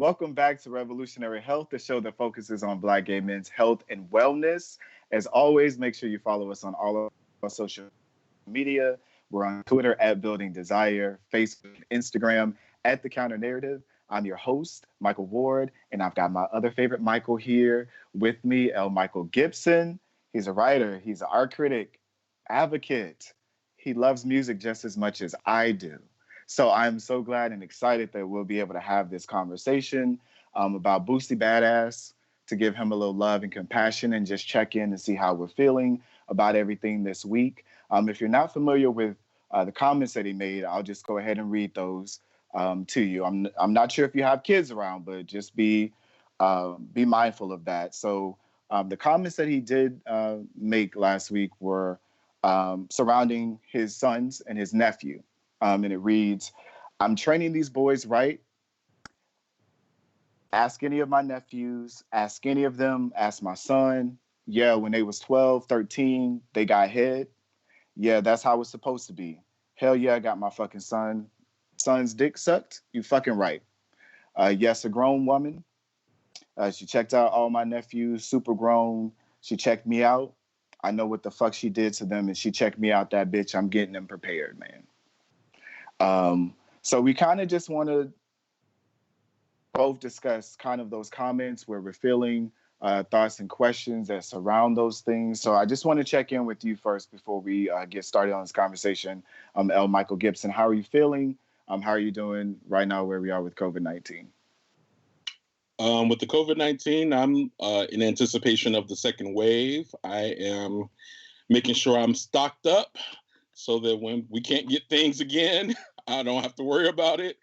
Welcome back to Revolutionary Health, the show that focuses on Black gay men's health and wellness. As always, make sure you follow us on all of our social media. We're on Twitter at Building Desire, Facebook, Instagram at The Counter Narrative. I'm your host, Michael Ward, and I've got my other favorite Michael here with me, L. Michael Gipson. He's a writer, he's an art critic, advocate. He loves music just as much as I do. So I'm so glad and excited that we'll be able to have this conversation about Boosie Badass, to give him a little love and compassion and just check in and see how we're feeling about everything this week. If you're not familiar with the comments that he made, I'll just go ahead and read those to you. I'm not sure if you have kids around, but just be mindful of that. So the comments that he did make last week were surrounding his sons and his nephew. And it reads, I'm training these boys right. Ask any of my nephews, ask any of them, ask my son. Yeah, when they was 12, 13, they got head. Yeah, that's how it's supposed to be. Hell yeah, I got my fucking son's dick sucked. You fucking right. Yes, a grown woman. She checked out all my nephews, super grown. She checked me out. I know what the fuck she did to them, and she checked me out, that bitch. I'm getting them prepared, man. So we kind of just want to both discuss kind of those comments where we're feeling thoughts and questions that surround those things. So I just want to check in with you first before we get started on this conversation. L. Michael Gipson, how are you feeling? How are you doing right now where we are with COVID-19? With the COVID-19, I'm in anticipation of the second wave. I am making sure I'm stocked up so that when we can't get things again, I don't have to worry about it.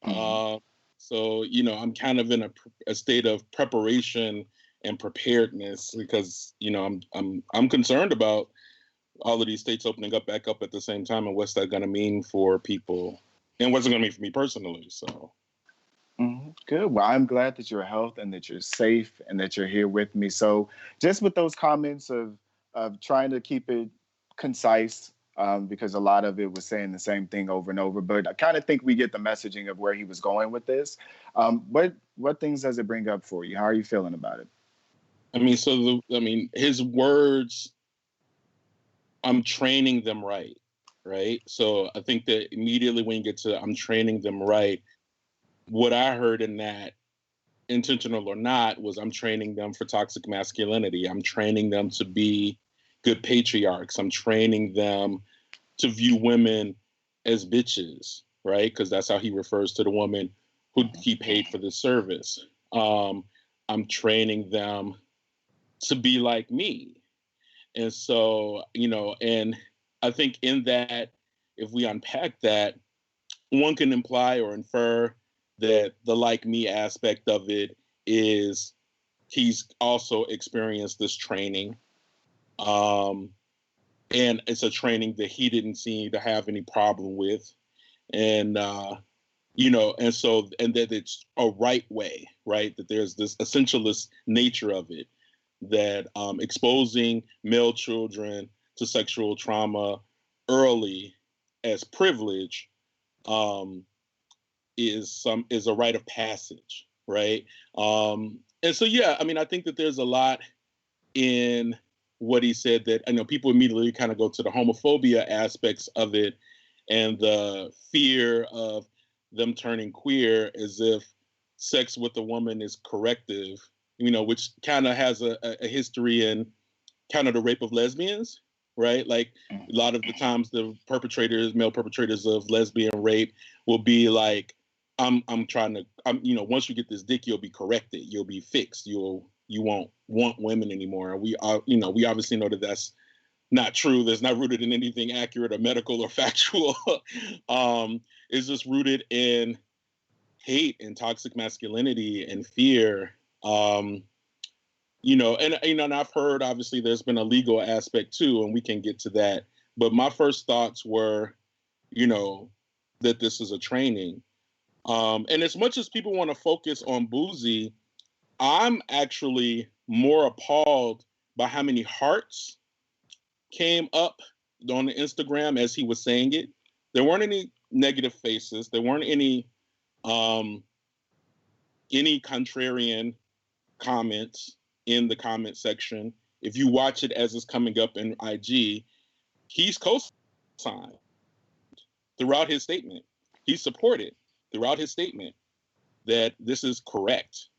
Mm-hmm. So, I'm kind of in a state of preparation and preparedness because, I'm concerned about all of these states opening up back up at the same time and what's that going to mean for people and what's it going to mean for me personally. So. Mm-hmm. Good. Well, I'm glad that you're healthy and that you're safe and that you're here with me. So just with those comments of trying to keep it concise, because a lot of it was saying the same thing over and over, but I kind of think we get the messaging of where he was going with this. What things does it bring up for you? How are you feeling about it? His words, I'm training them right. So I think that immediately when you get to I'm training them right, what I heard in that, intentional or not, was I'm training them for toxic masculinity. I'm training them to be good patriarchs. I'm training them to view women as bitches, right? Because that's how he refers to the woman who he paid for the service. I'm training them to be like me. And so, and I think in that, if we unpack that, one can imply or infer that the like me aspect of it is he's also experienced this training. And it's a training that he didn't seem to have any problem with. And, and that it's a right way, right? That there's this essentialist nature of it, that exposing male children to sexual trauma early as privilege is a rite of passage, right? And so, yeah, I think that there's a lot in what he said that I know people immediately kind of go to the homophobia aspects of it and the fear of them turning queer as if sex with a woman is corrective, which kind of has a history in kind of the rape of lesbians, right? Like a lot of the times the male perpetrators of lesbian rape will be like, once you get this dick, you'll be corrected. You'll be fixed. You won't want women anymore. And we obviously know that that's not true. That's not rooted in anything accurate or medical or factual. It's just rooted in hate and toxic masculinity and fear. And I've heard, obviously, there's been a legal aspect too, and we can get to that. But my first thoughts were, that this is a training. And as much as people want to focus on Boosie, I'm actually more appalled by how many hearts came up on the Instagram as he was saying it. There weren't any negative faces. There weren't any any contrarian comments in the comment section. If you watch it as it's coming up in IG, he's co-signed throughout his statement. He supported throughout his statement that this is correct,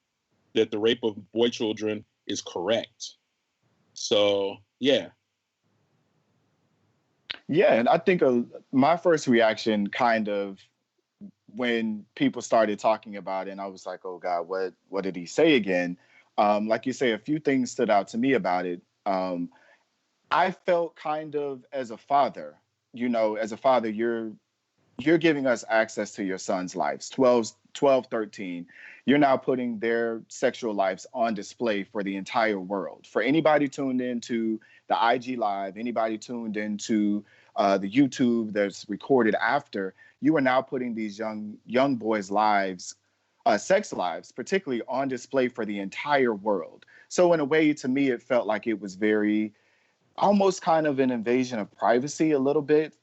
that the rape of boy children is correct. So, yeah. Yeah, and I think my first reaction kind of when people started talking about it, and I was like, oh God, what did he say again? Like you say, a few things stood out to me about it. I felt kind of as a father, as a father, you're giving us access to your son's lives, 12, 13. You're now putting their sexual lives on display for the entire world. For anybody tuned into the IG Live, anybody tuned into the YouTube that's recorded after, you are now putting these young boys' lives, sex lives, particularly on display for the entire world. So in a way, to me, it felt like it was very, almost kind of an invasion of privacy a little bit.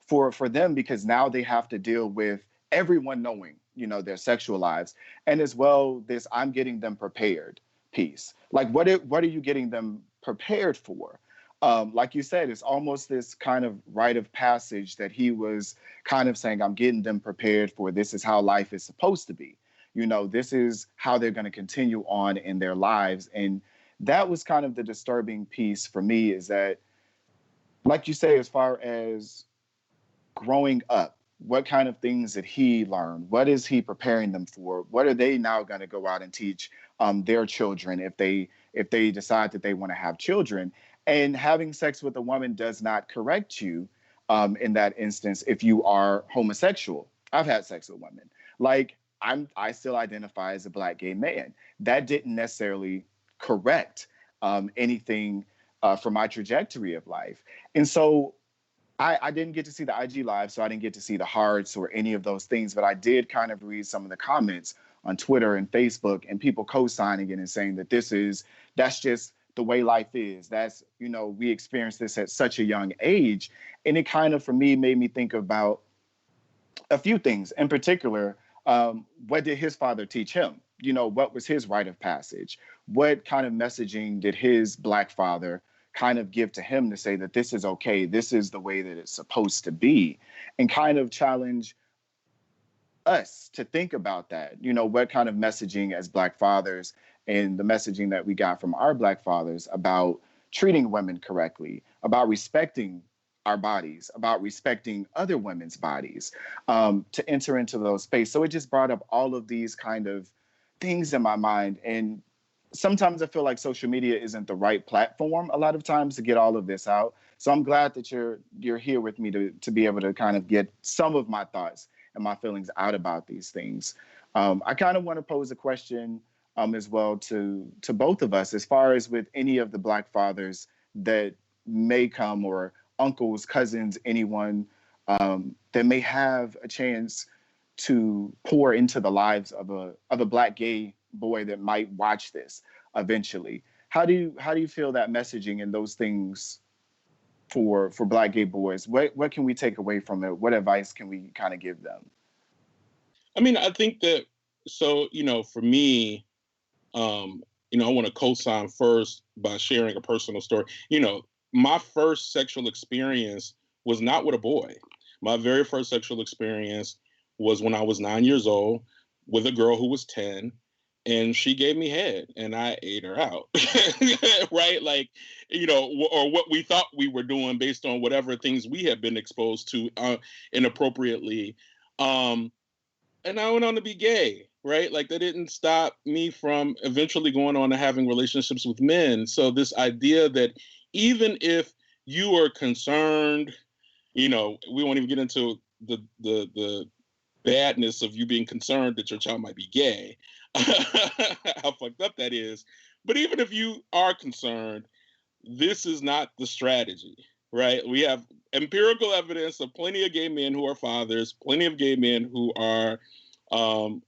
For them, because now they have to deal with everyone knowing, their sexual lives, and as well this I'm getting them prepared piece. Like what are you getting them prepared for? Like you said, it's almost this kind of rite of passage that he was kind of saying, I'm getting them prepared for this is how life is supposed to be. This is how they're going to continue on in their lives. And that was kind of the disturbing piece for me, is that, like you say, as far as growing up, what kind of things did he learn? What is he preparing them for? What are they now going to go out and teach their children if they decide that they want to have children? And having sex with a woman does not correct you in that instance if you are homosexual. I've had sex with women. Like I still identify as a Black gay man. That didn't necessarily correct anything for my trajectory of life. And so I didn't get to see the IG Live, so I didn't get to see the hearts or any of those things, but I did kind of read some of the comments on Twitter and Facebook, and people co-signing it and saying that that's just the way life is. That's, we experienced this at such a young age. And it kind of, for me, made me think about a few things. In particular, what did his father teach him? What was his rite of passage? What kind of messaging did his Black father kind of give to him to say that this is okay, this is the way that it's supposed to be, and kind of challenge us to think about that. What kind of messaging as Black fathers and the messaging that we got from our Black fathers about treating women correctly, about respecting our bodies, about respecting other women's bodies, to enter into those space. So it just brought up all of these kind of things in my mind. And sometimes I feel like social media isn't the right platform a lot of times to get all of this out. So I'm glad that you're here with me to be able to kind of get some of my thoughts and my feelings out about these things. I kind of want to pose a question as well to both of us, as far as with any of the Black fathers that may come, or uncles, cousins, anyone that may have a chance to pour into the lives of a Black gay boy that might watch this eventually. How do you feel that messaging and those things for Black gay boys? What can we take away from it? What advice can we kind of give them? I mean, I think that, so, for me, I want to co-sign first by sharing a personal story. My first sexual experience was not with a boy. My very first sexual experience was when I was 9 years old with a girl who was 10, and she gave me head and I ate her out. Right? Like, or what we thought we were doing based on whatever things we had been exposed to inappropriately. And I went on to be gay, right? Like, that didn't stop me from eventually going on to having relationships with men. So this idea that even if you are concerned, we won't even get into the badness of you being concerned that your child might be gay, how fucked up that is. But even if you are concerned, this is not the strategy, right? We have empirical evidence of plenty of gay men who are fathers, plenty of gay men who are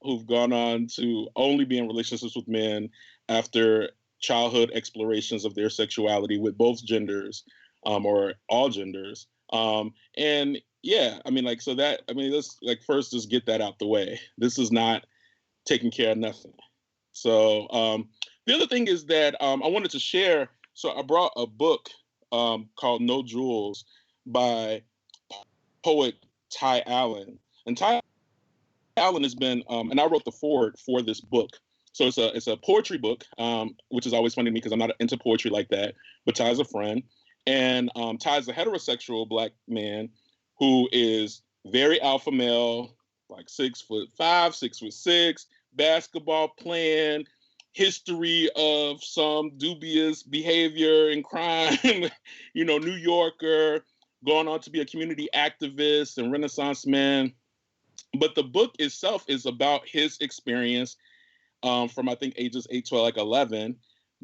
who've gone on to only be in relationships with men after childhood explorations of their sexuality with both genders, or all genders. And yeah, I mean, let's first just get that out the way. This is not taking care of nothing. So the other thing is that I wanted to share. So I brought a book called No Jewels by poet Ty Allen. And Ty Allen has been, and I wrote the foreword for this book. So it's a poetry book, which is always funny to me because I'm not into poetry like that. But Ty's a friend, and Ty's a heterosexual Black man who is very alpha male, like 6'5", 6'6", basketball playing, history of some dubious behavior and crime, New Yorker, going on to be a community activist and Renaissance man. But the book itself is about his experience from, I think, ages 8 to like 11,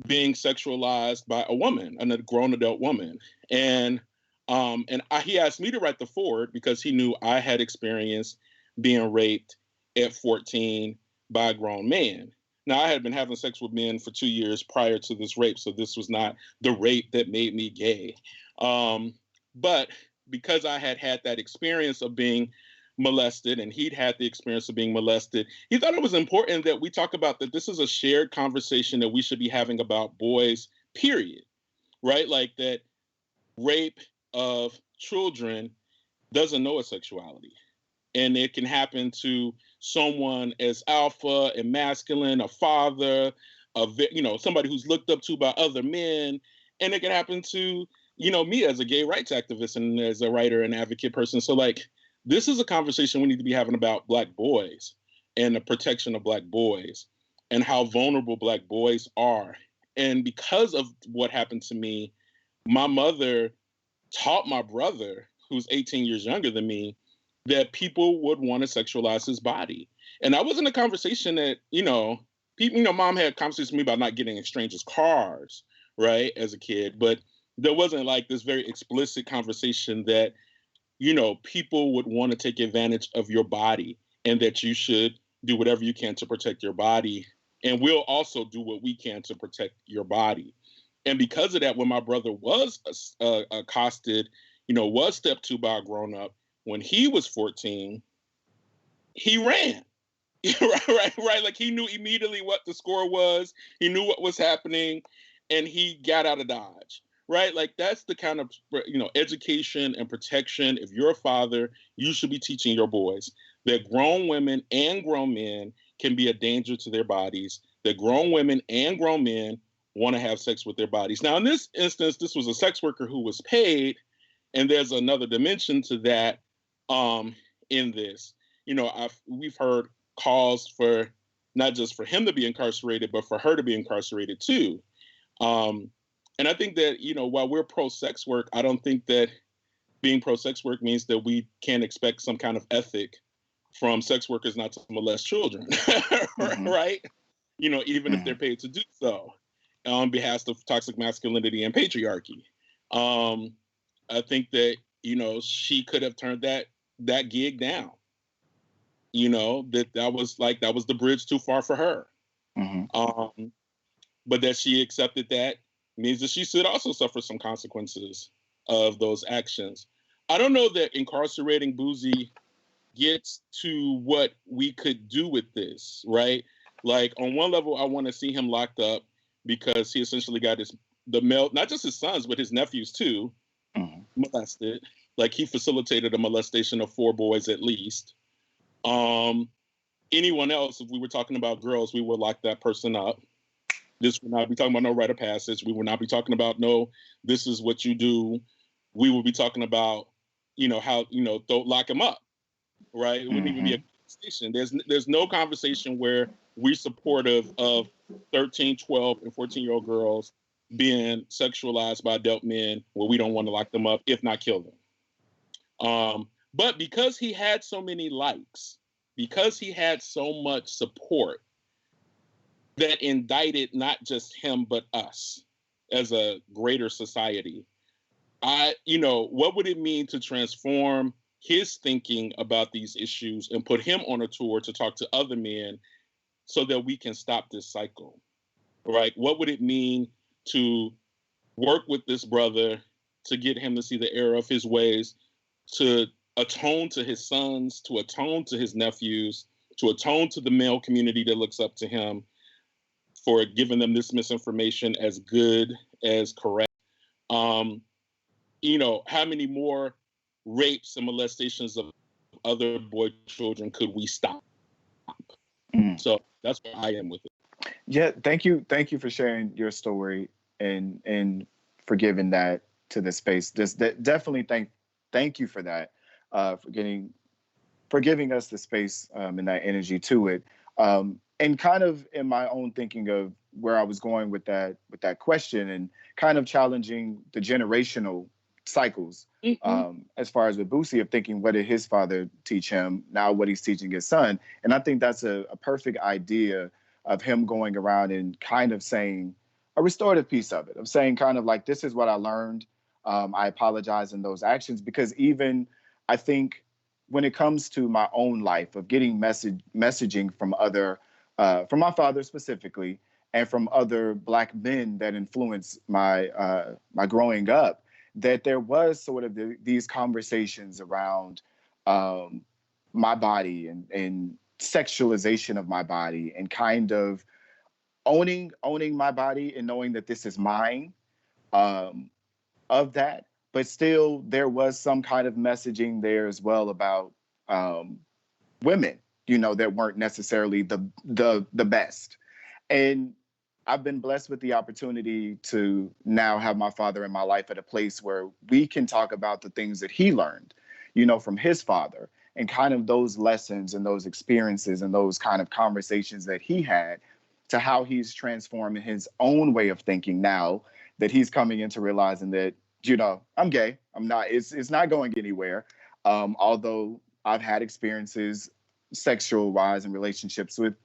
being sexualized by a woman, a grown adult woman. And he asked me to write the foreword because he knew I had experienced being raped at 14 by a grown man. Now, I had been having sex with men for 2 years prior to this rape, so this was not the rape that made me gay. But because I had had that experience of being molested and he'd had the experience of being molested, he thought it was important that we talk about that this is a shared conversation that we should be having about boys, period, right? Like that rape of children doesn't know a sexuality. And it can happen to someone as alpha and masculine, a father, somebody who's looked up to by other men. And it can happen to, me as a gay rights activist and as a writer and advocate person. So like, this is a conversation we need to be having about Black boys and the protection of Black boys and how vulnerable Black boys are. And because of what happened to me, my mother taught my brother, who's 18 years younger than me, that people would want to sexualize his body. And that wasn't a conversation that, people, mom had conversations with me about not getting in strangers' cars, right, as a kid. But there wasn't like this very explicit conversation that, people would want to take advantage of your body and that you should do whatever you can to protect your body. And we'll also do what we can to protect your body. And because of that, when my brother was accosted, was stepped to by a grown up, when he was 14, he ran. right. Like he knew immediately what the score was. He knew what was happening, and he got out of Dodge. Right? Like that's the kind of, education and protection. If you're a father, you should be teaching your boys that grown women and grown men can be a danger to their bodies, that grown women and grown men want to have sex with their bodies. Now, in this instance, this was a sex worker who was paid, and there's another dimension to that in this. We've heard calls for not just for him to be incarcerated, but for her to be incarcerated too. And I think that, while we're pro-sex work, I don't think that being pro-sex work means that we can't expect some kind of ethic from sex workers not to molest children, right? Even if they're paid to do so on behalf of toxic masculinity and patriarchy. I think that, she could have turned that gig down. That was the bridge too far for her. But that she accepted that means that she should also suffer some consequences of those actions. I don't know that incarcerating Boosie gets to what we could do with this, right? Like on one level, I want to see him locked up because he essentially got not just his sons, but his nephews too, molested. Like he facilitated a molestation of 4 boys at least. Anyone else, if we were talking about girls, we would lock that person up. This would not be talking about no rite of passage. We would not be talking about no, this is what you do. We would be talking about, how, don't lock him up, right? It wouldn't even be a conversation. There's no conversation where we're supportive of 13, 12, and 14-year-old girls being sexualized by adult men where we don't want to lock them up, if not kill them. But because he had so many likes, because he had so much support, that indicted not just him, but us as a greater society. What would it mean to transform his thinking about these issues and put him on a tour to talk to other men so that we can stop this cycle, right? What would it mean to work with this brother to get him to see the error of his ways, to atone to his sons, to atone to his nephews, to atone to the male community that looks up to him for giving them this misinformation as good as correct. You know, how many more rapes and molestations of other boy children could we stop? So that's where I am with it. Yeah, thank you for sharing your story and for giving that to the space. Definitely thank you for that, for giving us the space and that energy to it. And kind of in my own thinking of where I was going with that question, and kind of challenging the generational cycles, as far as with Boosie, of thinking, what did his father teach him? Now what he's teaching his son. And I think that's a perfect idea of him going around and kind of saying a restorative piece of it, of saying kind of like, this is what I learned. I apologize in those actions, because even I think when it comes to my own life of getting messaging from from my father specifically, and from other Black men that influenced my growing up, that there was sort of these conversations around my body and sexualization of my body, and kind of owning my body and knowing that this is mine, of that. But still, there was some kind of messaging there as well about women, you know, that weren't necessarily the best. And I've been blessed with the opportunity to now have my father in my life at a place where we can talk about the things that he learned, you know, from his father, and kind of those lessons and those experiences and those kind of conversations that he had, to how he's transforming his own way of thinking now that he's coming into realizing that, you know, I'm gay. I'm not, it's not going anywhere. Although I've had experiences sexual wise in relationships with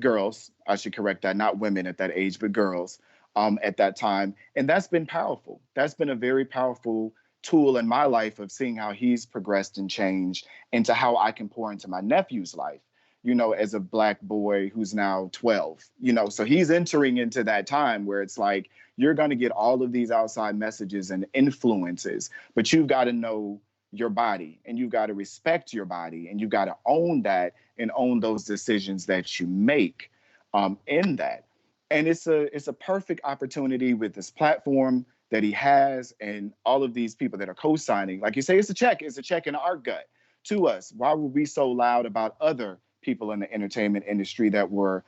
girls. I should correct that, not women at that age, but girls at that time. And that's been powerful. That's been a very powerful tool in my life of seeing how he's progressed and changed, into how I can pour into my nephew's life, you know, as a Black boy who's now 12, you know, so he's entering into that time where it's like, you're going to get all of these outside messages and influences, but you've got to know your body, and you've got to respect your body, and you've got to own that and own those decisions that you make in that. And it's a perfect opportunity with this platform that he has, and all of these people that are co-signing. Like you say, it's a check in our gut to us. Why were we so loud about other people in the entertainment industry that were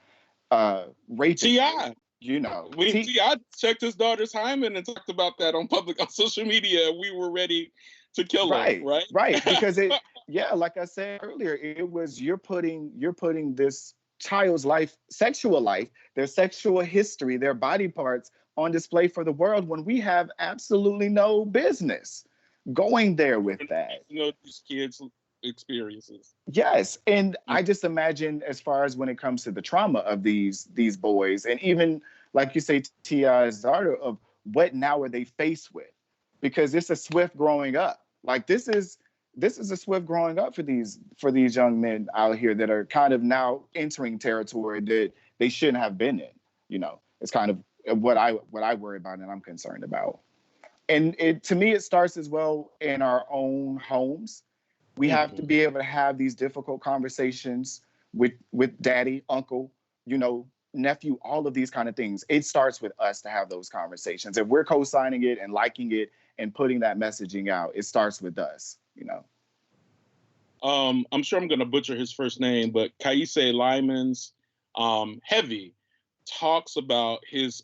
raping? T.I. You know, T.I. checked his daughter's hymen and talked about that on social media. We were ready to kill her, right? Because like I said earlier, it was, you're putting this child's life, sexual life, their sexual history, their body parts on display for the world, when we have absolutely no business going there with that. You know, these kids' experiences. Yes, and I just imagine, as far as when it comes to the trauma of these boys, and even like you say, T.I.'s daughter, of what now are they faced with? Because it's a swift growing up. Like this is a swift growing up for these young men out here that are kind of now entering territory that they shouldn't have been in. You know, it's kind of what I worry about and I'm concerned about. And to me, it starts as well in our own homes. We have to be able to have these difficult conversations with daddy, uncle, you know, nephew, all of these kind of things. It starts with us to have those conversations. If we're co-signing it and liking it and putting that messaging out, it starts with us, you know. I'm sure I'm going to butcher his first name, but Kaise Lyman's Heavy talks about his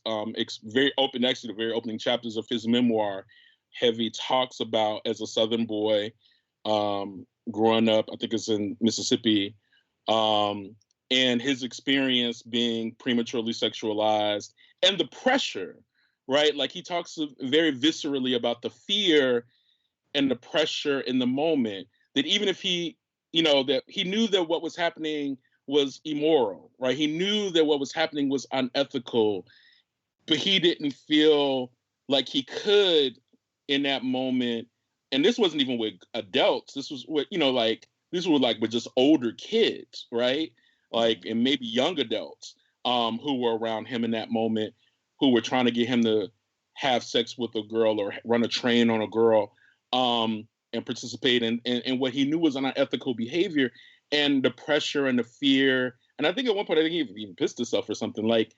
very open, actually the very opening chapters of his memoir. Heavy talks about, as a Southern boy, growing up, I think it's in Mississippi, and his experience being prematurely sexualized and the pressure, right? Like he talks very viscerally about the fear and the pressure in the moment, that even if he, you know, that he knew that what was happening was immoral, right? He knew that what was happening was unethical, but he didn't feel like he could in that moment. And this wasn't even with adults. This was with, you know, like, these were like with just older kids, right? Like, and maybe young adults who were around him in that moment, who were trying to get him to have sex with a girl or run a train on a girl and participate in what he knew was unethical behavior. and the pressure and the fear. And I think at one point, I think he even pissed himself or something. Like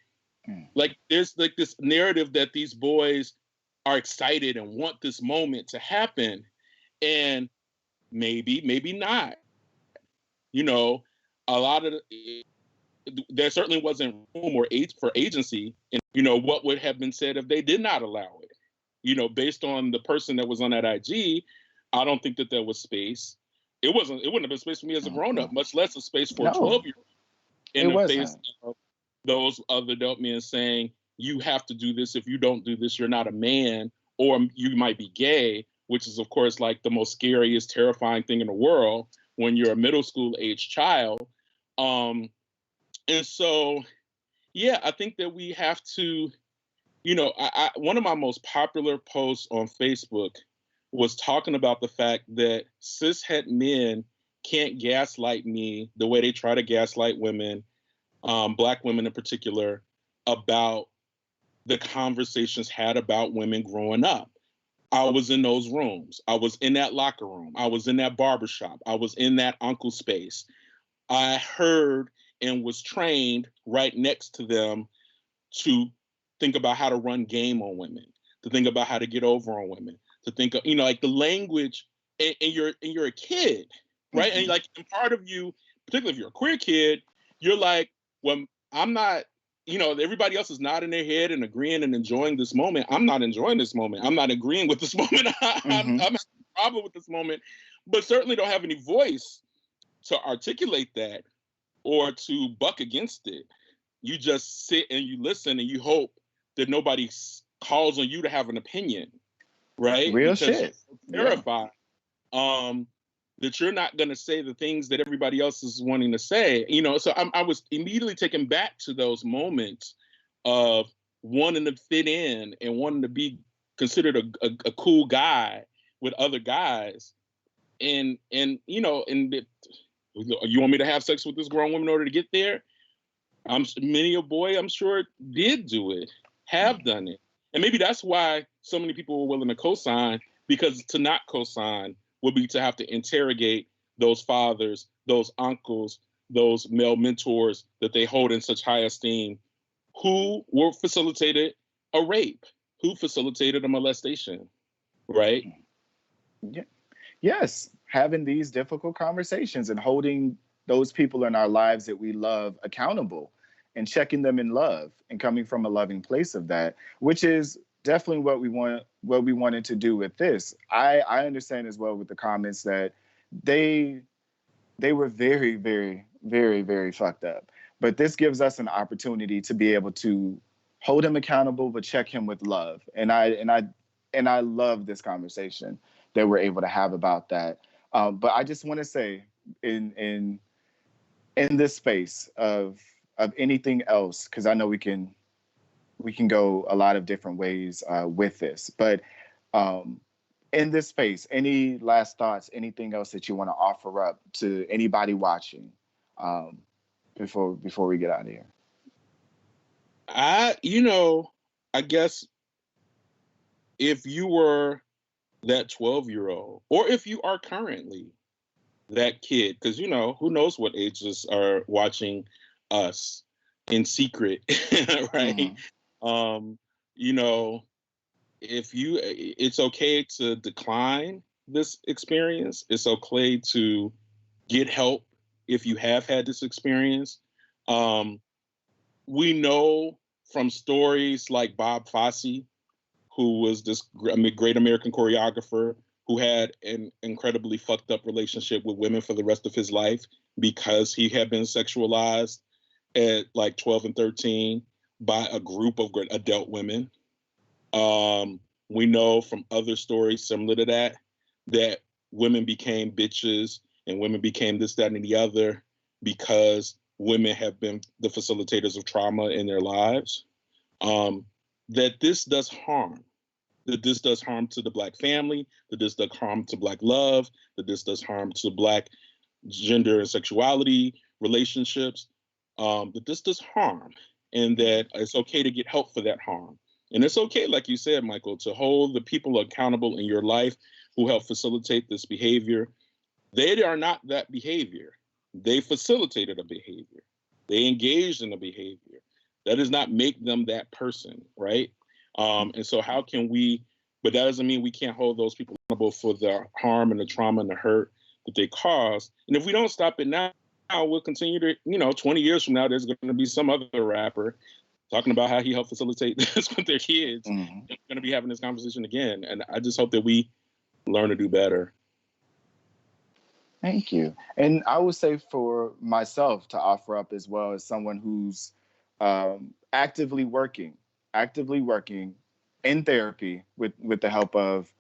there's like this narrative that these boys are excited and want this moment to happen, and maybe not. You know, a lot of there certainly wasn't room or for agency in, you know, what would have been said if they did not allow it. You know, based on the person that was on that IG, I don't think that there was space. It wouldn't have been space for me as a grown-up, much less a space for a 12-year-old in the face of those other adult men saying, you have to do this. If you don't do this, you're not a man, or you might be gay, which is, of course, like the most scariest, terrifying thing in the world when you're a middle school age child. And so, yeah, I think that we have to, you know, one of my most popular posts on Facebook was talking about the fact that cishet men can't gaslight me the way they try to gaslight women, Black women in particular, about the conversations had about women growing up. I was in those rooms. I was in that locker room. I was in that barbershop. I was in that uncle space. I heard and was trained right next to them to think about how to run game on women, to think about how to get over on women, to think of, you know, like the language, and you're a kid, right? And like part of you, particularly if you're a queer kid, you're like, well, I'm not, you know, everybody else is nodding their head and agreeing and enjoying this moment. I'm not enjoying this moment. I'm not agreeing with this moment. I'm having a problem with this moment, but certainly don't have any voice to articulate that or to buck against it. You just sit and you listen and you hope that nobody calls on you to have an opinion, right? Real because shit. You're terrified that you're not going to say the things that everybody else is wanting to say. You know, so I was immediately taken back to those moments of wanting to fit in and wanting to be considered a cool guy with other guys. And you know, you want me to have sex with this grown woman in order to get there? Many a boy, I'm sure, did do it, have done it. And maybe that's why so many people were willing to co-sign, because to not co-sign would be to have to interrogate those fathers, those uncles, those male mentors that they hold in such high esteem, who were facilitated a rape, who facilitated a molestation, right? Yeah. Yes, having these difficult conversations and holding those people in our lives that we love accountable and checking them in love and coming from a loving place of that, which is definitely what we wanted to do with this. I understand as well with the comments that they were very, very, very, very fucked up. But this gives us an opportunity to be able to hold him accountable, but check him with love. And I love this conversation that we're able to have about that. But I just want to say, in this space of anything else, because I know we can go a lot of different ways with this. But in this space, any last thoughts? Anything else that you want to offer up to anybody watching before we get out of here? I guess if you were that 12-year-old, or if you are currently that kid, because, you know, who knows what ages are watching us in secret, right? You know, it's okay to decline this experience. It's okay to get help if you have had this experience. We know from stories like Bob Fosse, who was this great American choreographer who had an incredibly fucked up relationship with women for the rest of his life because he had been sexualized at like 12 and 13 by a group of adult women. We know from other stories similar to that women became bitches and women became this, that, and the other because women have been the facilitators of trauma in their lives. That this does harm. That this does harm to the Black family, that this does harm to Black love, that this does harm to Black gender and sexuality relationships, that this does harm, and that it's okay to get help for that harm. And it's okay, like you said, Michael, to hold the people accountable in your life who help facilitate this behavior. They are not that behavior. They facilitated a behavior. They engaged in a behavior. That does not make them that person, right? And so how can we, but that doesn't mean we can't hold those people accountable for the harm and the trauma and the hurt that they caused. And if we don't stop it now, we'll continue to, 20 years from now, there's going to be some other rapper talking about how he helped facilitate this with their kids. Mm-hmm. We're going to be having this conversation again. And I just hope that we learn to do better. Thank you. And I would say for myself to offer up as well as someone who's actively working in therapy with the help of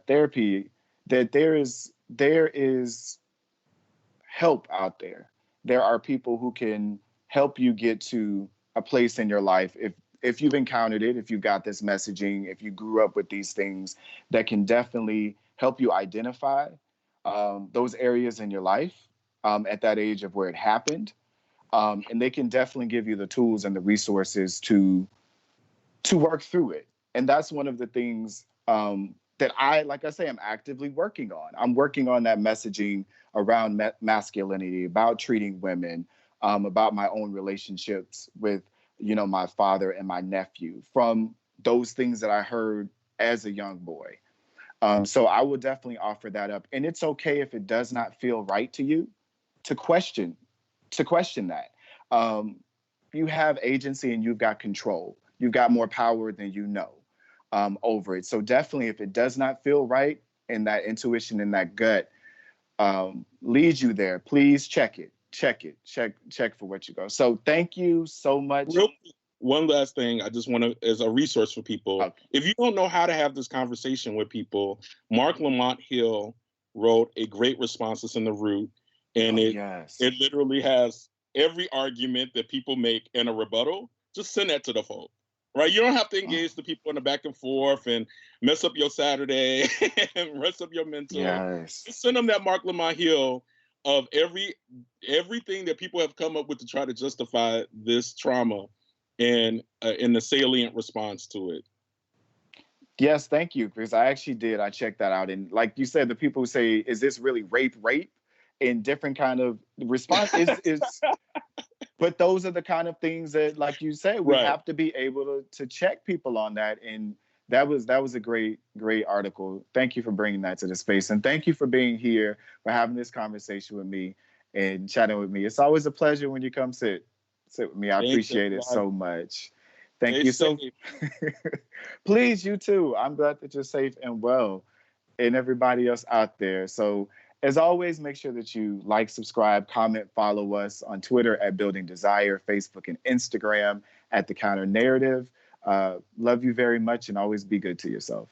therapy, that there is help out there. There are people who can help you get to a place in your life if you've encountered it, if you've got this messaging, if you grew up with these things, that can definitely help you identify those areas in your life at that age of where it happened. And they can definitely give you the tools and the resources to work through it. And that's one of the things that like I say, I'm actively working on. I'm working on that messaging around masculinity, about treating women, about my own relationships with, my father and my nephew, from those things that I heard as a young boy. So I will definitely offer that up. And it's okay if it does not feel right to you to question that. You have agency and you've got control. You've got more power than you know over it. So definitely, if it does not feel right and that intuition and that gut leads you there, please check for what you go. So thank you so much. One last thing, I just want to, as a resource for people, okay. If you don't know how to have this conversation with people, Mark Lamont Hill wrote a great response that's in The Root, and it literally has every argument that people make in a rebuttal. Just send that to the folk, right? You don't have to engage the people in the back and forth and mess up your Saturday and mess up your mental. Yes. Just send them that Mark Lamont Hill of everything that people have come up with to try to justify this trauma and in the salient response to it. Yes, thank you, because I actually did. I checked that out. And like you said, the people who say, is this really rape? In different kind of response is but those are the kind of things that, like you said, we have to be able to check people on that. And that was a great article. Thank you for bringing that to the space. And thank you for being here, for having this conversation with me and chatting with me. It's always a pleasure when you come sit with me. I appreciate it so much. Thank you. So please, you too. I'm glad that you're safe and well, and everybody else out there. So as always, make sure that you like, subscribe, comment, follow us on Twitter at Building Desire, Facebook and Instagram at The Counter Narrative. Love you very much, and always be good to yourself.